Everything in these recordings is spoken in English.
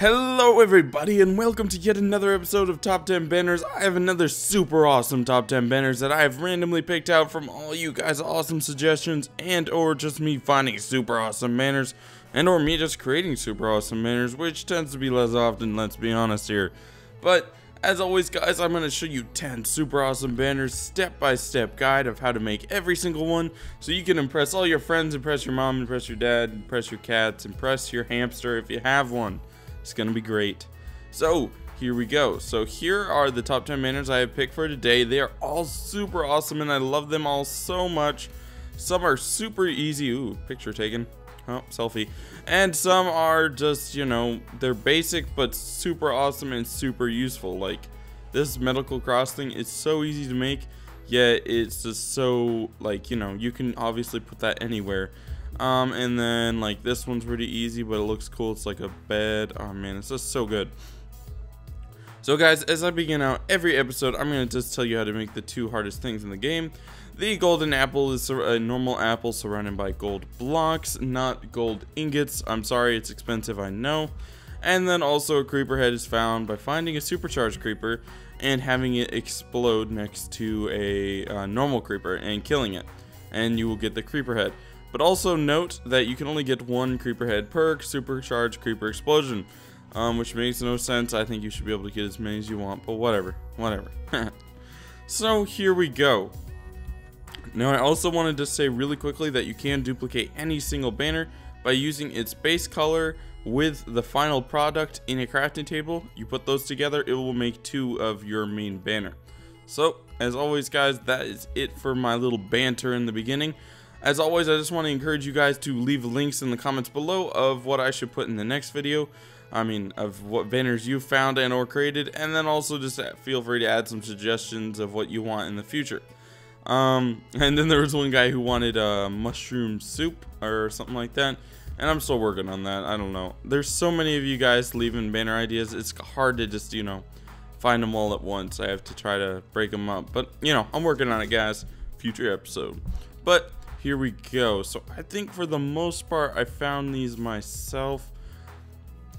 Hello everybody and welcome to yet another episode of Top 10 Banners. I have another super awesome Top 10 Banners that I have randomly picked out from all you guys' awesome suggestions and or just me finding super awesome banners and or me just creating super awesome banners, which tends to be less often, let's be honest here. But as always guys, I'm going to show you 10 super awesome banners, step-by-step guide of how to make every single one so you can impress all your friends, impress your mom, impress your dad, impress your cats, impress your hamster if you have one. It's gonna be great. So here we go. So here are the top 10 banners I have picked for today. They are all super awesome and I love them all so much. Some are super easy. Ooh, picture taken. Oh, selfie. And some are just, you know, they're basic but super awesome and super useful. Like this medical cross thing is so easy to make, yet it's just so, like, you know, you can obviously put that anywhere. And then like this one's pretty easy, but it looks cool. It's like a bed. Oh man, it's just so good. So guys, as I begin out every episode, I'm going to just tell you how to make the two hardest things in the game. The golden apple is a normal apple surrounded by gold blocks, not gold ingots. I'm sorry, it's expensive, I know. And then also a creeper head is found by finding a supercharged creeper and having it explode next to a normal creeper and killing it. And you will get the creeper head. But also note that you can only get one creeper head per supercharged creeper explosion, which makes no sense. I think you should be able to get as many as you want, but whatever. So here we go. Now I also wanted to say really quickly that you can duplicate any single banner by using its base color with the final product in a crafting table. You put those together, it will make two of your main banner. So as always guys, that is it for my little banter in the beginning. As always, I just want to encourage you guys to leave links in the comments below of what I should put in the next video. I mean, of what banners you found and or created, and then also just feel free to add some suggestions of what you want in the future. And then there was one guy who wanted mushroom soup or something like that, and I'm still working on that. I don't know. There's so many of you guys leaving banner ideas. It's hard to just, you know, find them all at once. I have to try to break them up, but you know, I'm working on it guys. Future episode. But here we go. So I think for the most part I found these myself.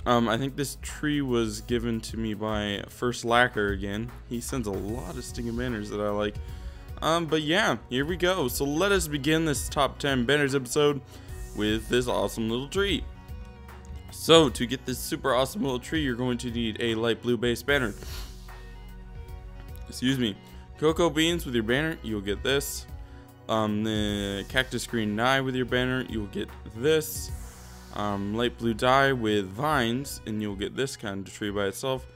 I think this tree was given to me by First Lacquer again. He sends a lot of stinking banners that I like. But yeah, here we go. So let us begin this top 10 banners episode with this awesome little tree. So to get this super awesome little tree, you're going to need a light blue base banner. Excuse me. Cocoa beans with your banner, you'll get this. The cactus green dye with your banner, you'll get this. Light blue dye with vines, and you'll get this kind of tree by itself.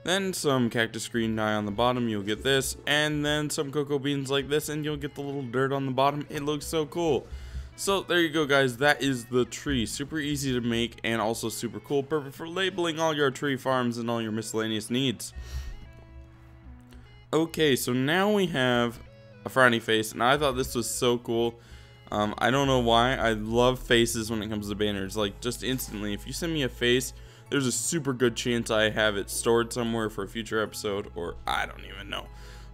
Then some cactus green dye on the bottom, you'll get this. And then some cocoa beans like this, and you'll get the little dirt on the bottom. It looks so cool. So there you go guys, that is the tree. Super easy to make and also super cool. Perfect for labeling all your tree farms and all your miscellaneous needs. Okay, so now we have a frowny face, and I thought this was so cool. I don't know why. I love faces when it comes to banners. Like, just instantly, if you send me a face, there's a super good chance I have it stored somewhere for a future episode, or I don't even know.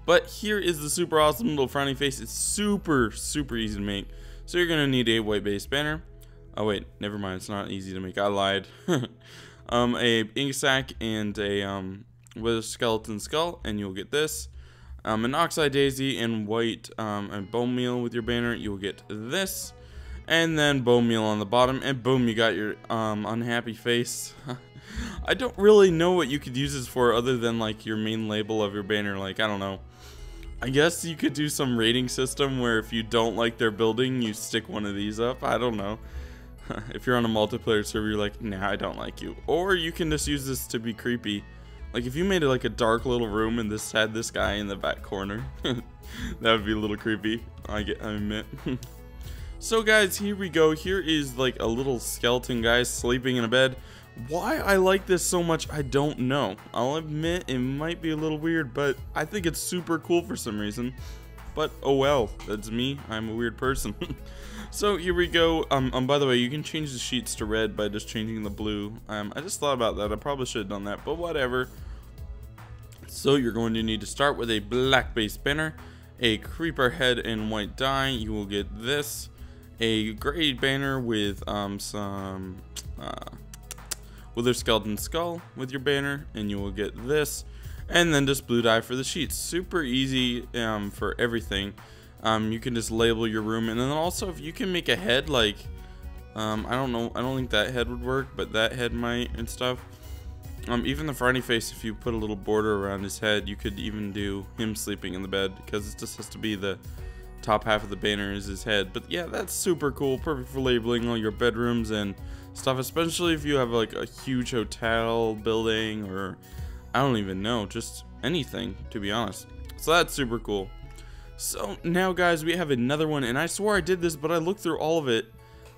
But here is the super awesome little frowny face. It's super easy to make. So you're gonna need a white base banner. Oh wait, never mind, it's not easy to make, I lied. A ink sac and a with a skeleton skull, and you'll get this. An oxide daisy and white and bone meal with your banner, you'll get this. And then bone meal on the bottom, and boom, you got your unhappy face. I don't really know what you could use this for other than like your main label of your banner. Like, I don't know. I guess you could do some rating system where if you don't like their building, you stick one of these up. I don't know. If you're on a multiplayer server, you're like, nah, I don't like you. Or you can just use this to be creepy. Like if you made it like a dark little room and this had this guy in the back corner, that would be a little creepy, I admit. So guys, here we go. Here is like a little skeleton guy sleeping in a bed. Why I like this so much, I don't know. I'll admit it might be a little weird, but I think it's super cool for some reason. But oh well, that's me. I'm a weird person. So here we go. By the way, you can change the sheets to red by just changing the blue. I just thought about that. I probably should have done that, but whatever. So you're going to need to start with a black base banner, a creeper head in white dye. You will get this. A gray banner with some Wither Skeleton Skull with your banner, and you will get this. And then just blue dye for the sheets. Super easy for everything. You can just label your room, and then also if you can make a head, like I don't know, I don't think that head would work, but that head might and stuff. Even the frowny face, if you put a little border around his head, you could even do him sleeping in the bed, because it just has to be the top half of the banner is his head. But yeah, that's super cool, perfect for labeling all your bedrooms and stuff, especially if you have like a huge hotel building, or I don't even know, just anything, to be honest. So that's super cool. So now guys, we have another one, and I swore I did this, but I looked through all of it,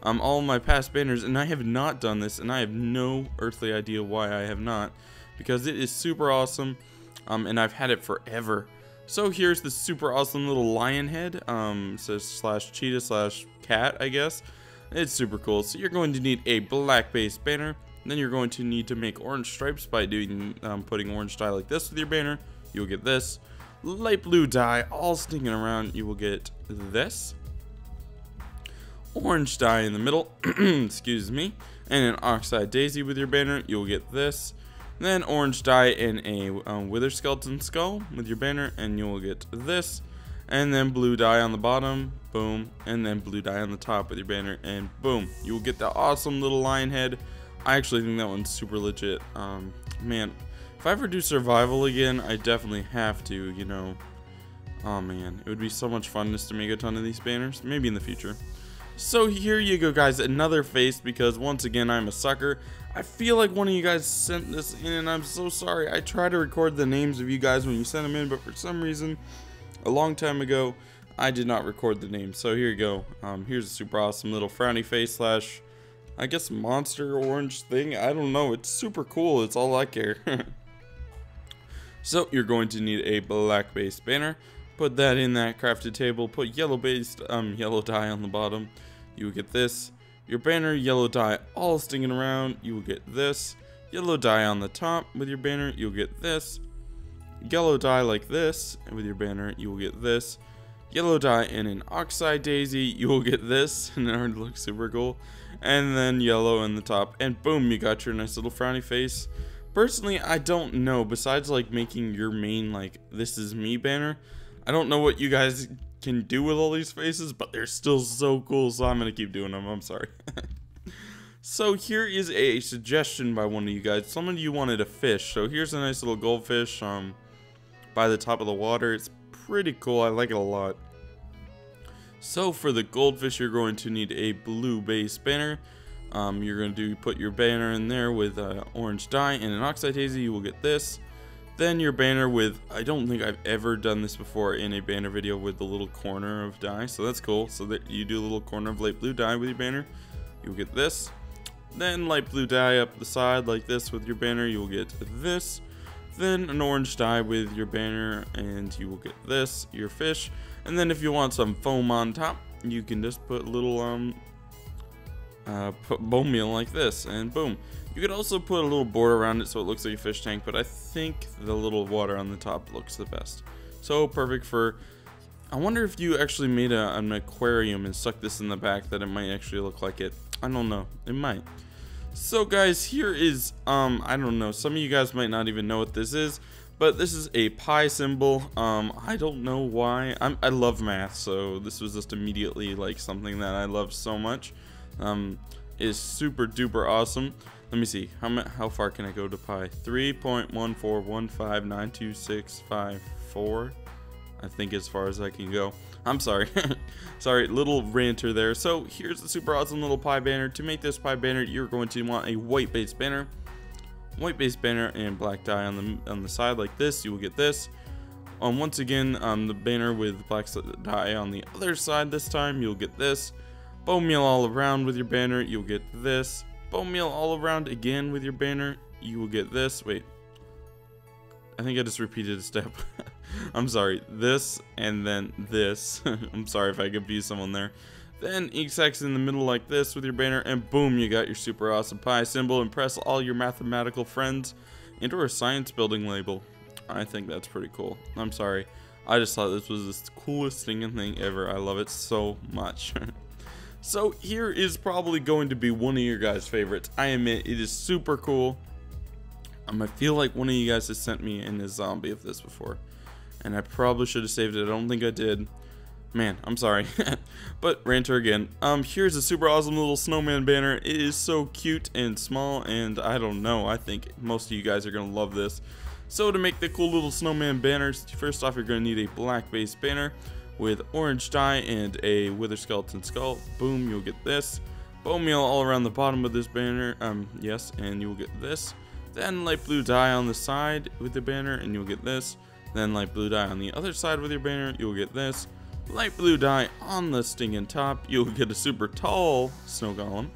all of my past banners, and I have not done this, and I have no earthly idea why I have not, because it is super awesome, and I've had it forever. So here's the super awesome little lion head, says slash cheetah slash cat, I guess. It's super cool. So you're going to need a black base banner. Then you're going to need to make orange stripes by doing putting orange dye like this with your banner. You'll get this. Light blue dye all sticking around. You will get this. Orange dye in the middle. Excuse me. And an oxide daisy with your banner. You'll get this. Then orange dye in a wither skeleton skull with your banner, and you will get this. And then blue dye on the bottom, boom, and then blue dye on the top with your banner, and boom, you will get the awesome little lion head. I actually think that one's super legit. Man, if I ever do survival again, I definitely have to, you know. Oh man, it would be so much fun just to make a ton of these banners, maybe in the future. So here you go guys, another face, because once again I'm a sucker. I feel like one of you guys sent this in, and I'm so sorry. I try to record the names of you guys when you send them in, but for some reason a long time ago I did not record the names. So here you go. Here's a super awesome little frowny face slash, I guess, monster orange thing. I don't know, it's super cool, it's all I care. So you're going to need a black base banner. Put that in that crafted table. Put yellow based yellow dye on the bottom. You will get this. Your banner, yellow dye all sticking around. You will get this. Yellow dye on the top with your banner. You'll get this. Yellow dye like this, and with your banner, you will get this. Yellow dye in an oxide daisy. You will get this, and it already looks super cool. And then yellow in the top, and boom, you got your nice little frowny face. Personally, I don't know. Besides like making your main like "This is me" banner, I don't know what you guys can do with all these faces, but they're still so cool, so I'm gonna keep doing them. I'm sorry. So here is a suggestion by one of you guys. Some of you wanted a fish, so here's a nice little goldfish by the top of the water. It's pretty cool. I like it a lot. So for the goldfish, you're going to need a blue base banner. You're going to put your banner in there with orange dye and an oxide daisy. You will get this. Then your banner with, I don't think I've ever done this before in a banner video, with the little corner of dye, so that's cool. So that you do a little corner of light blue dye with your banner, you'll get this. Then light blue dye up the side like this with your banner, you will get this. Then an orange dye with your banner, and you will get this, your fish. And then if you want some foam on top, you can just put a little put bone meal like this, and boom. You could also put a little board around it so it looks like a fish tank, but I think the little water on the top looks the best. So perfect for, I wonder if you actually made an aquarium and stuck this in the back, that it might actually look like it. I don't know, it might. So guys, here is, I don't know, some of you guys might not even know what this is, but this is a pi symbol. I don't know why. I love math, so this was just immediately like something that I love so much. Is super duper awesome. Let me see, how far can I go to pi? 3.141592654. I think as far as I can go. I'm sorry. Sorry, little ranter there. So here's the super awesome little pi banner. To make this pi banner, you're going to want a white base banner. White base banner and black dye on the side like this. You will get this. Once again, the banner with black dye on the other side this time. You'll get this. Bone meal all around with your banner. You'll get this. Bone meal all around again with your banner. You will get this. Wait. I think I just repeated a step. I'm sorry. This and then this. I'm sorry if I confused someone there. Then XX in the middle like this with your banner, and boom, you got your super awesome pi symbol. Impress all your mathematical friends into a science building label. I think that's pretty cool. I'm sorry. I just thought this was the coolest stinging thing ever. I love it so much. So here is probably going to be one of your guys' favorites. I admit it is super cool. I feel like one of you guys has sent me in a zombie of this before, and I probably should have saved it. I don't think I did. Man, I'm sorry. But ranter again. Here's a super awesome little snowman banner. It is so cute and small, and I don't know, I think most of you guys are gonna love this. So to make the cool little snowman banners, first off you're gonna need a black base banner with orange dye and a wither skeleton skull. Boom, you'll get this. Bone meal all around the bottom of this banner. Yes, and you'll get this. Then light blue dye on the side with the banner, and you'll get this. Then light blue dye on the other side with your banner, you'll get this. Light blue dye on the stinging top, you'll get a super tall snow golem.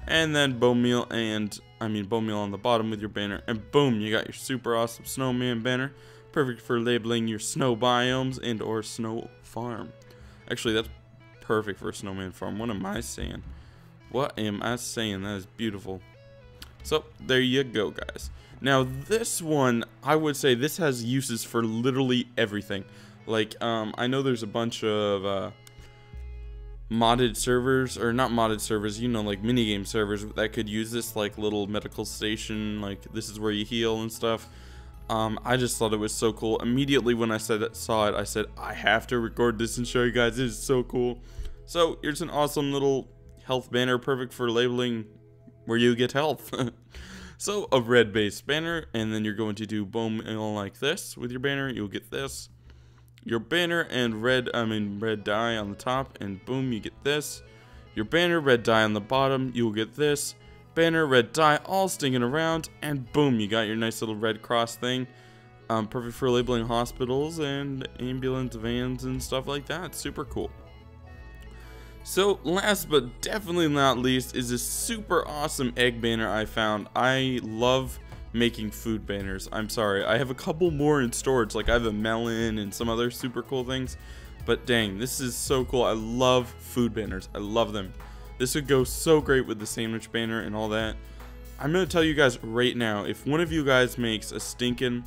And then bone meal on the bottom with your banner, and boom, you got your super awesome snowman banner. Perfect for labeling your snow biomes and or snow farm. Actually, that's perfect for a snowman farm. What am I saying? What am I saying? That is beautiful. So there you go, guys. Now this one, I would say this has uses for literally everything. Like, I know there's a bunch of modded servers, or not modded servers, you know, like minigame servers that could use this, like little medical station, like this is where you heal and stuff. I just thought it was so cool. Immediately when I saw it, I said, I have to record this and show you guys. It is so cool. So here's an awesome little health banner, perfect for labeling where you get health. So a red base banner, and then you're going to do bone meal like this with your banner. You'll get this. Your banner and red dye on the top, and boom, you get this. Your banner, red dye on the bottom, you'll get this. Banner, red dye, all stinging around, and boom, you got your nice little red cross thing. Perfect for labeling hospitals and ambulance vans and stuff like that. Super cool. So last but definitely not least is this super awesome egg banner I found. I love making food banners. I'm sorry, I have a couple more in storage, like I have a melon and some other super cool things, but dang, this is so cool. I love food banners. I love them. This would go so great with the sandwich banner and all that. I'm gonna tell you guys right now, if one of you guys makes a stinking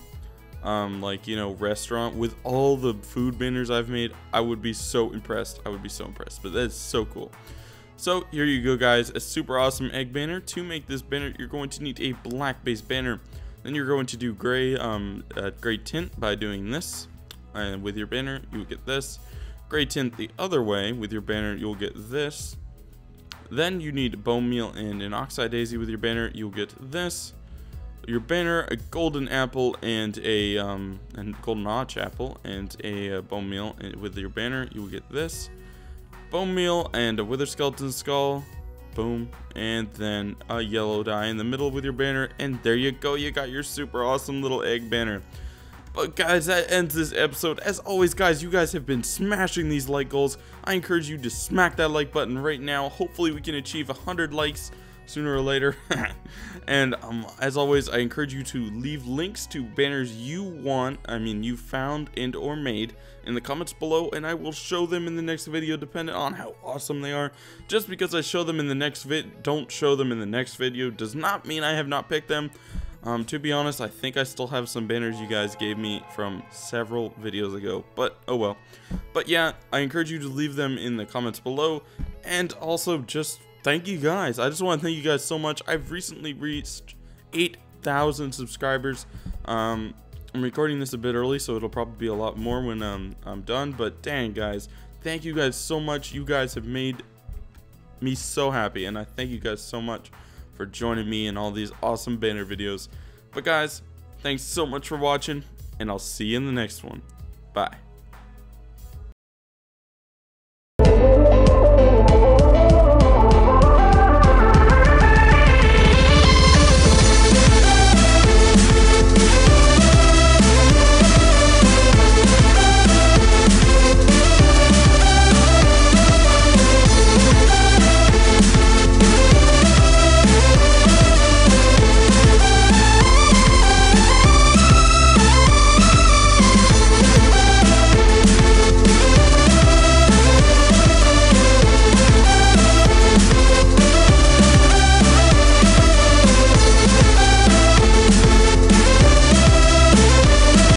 like, you know, restaurant with all the food banners I've made, I would be so impressed. I would be so impressed. But that's so cool. So here you go, guys, a super awesome egg banner. To make this banner, you're going to need a black base banner. Then you're going to do gray tint by doing this, and with your banner you'll get this. Gray tint the other way with your banner, you'll get this. Then you need bone meal and an oxide daisy with your banner, you'll get this. Your banner, a golden apple and a golden notch apple and a bone meal, and with your banner you'll get this. Bone meal and a wither skeleton skull, boom, and then a yellow dye in the middle with your banner, and there you go, you got your super awesome little egg banner. But guys, that ends this episode. As always, guys, you guys have been smashing these like goals. I encourage you to smack that like button right now. Hopefully we can achieve 100 likes sooner or later. And as always, I encourage you to leave links to banners you found and or made in the comments below, and I will show them in the next video depending on how awesome they are. Just because I show them in the next don't show them in the next video does not mean I have not picked them. To be honest, I think I still have some banners you guys gave me from several videos ago, but oh well. But yeah, I encourage you to leave them in the comments below, and also just thank you guys. I just want to thank you guys so much. I've recently reached 8,000 subscribers. I'm recording this a bit early, so it'll probably be a lot more when I'm done, but dang guys, thank you guys so much. You guys have made me so happy, and I thank you guys so much for joining me in all these awesome banner videos. But guys, thanks so much for watching, and I'll see you in the next one. Bye.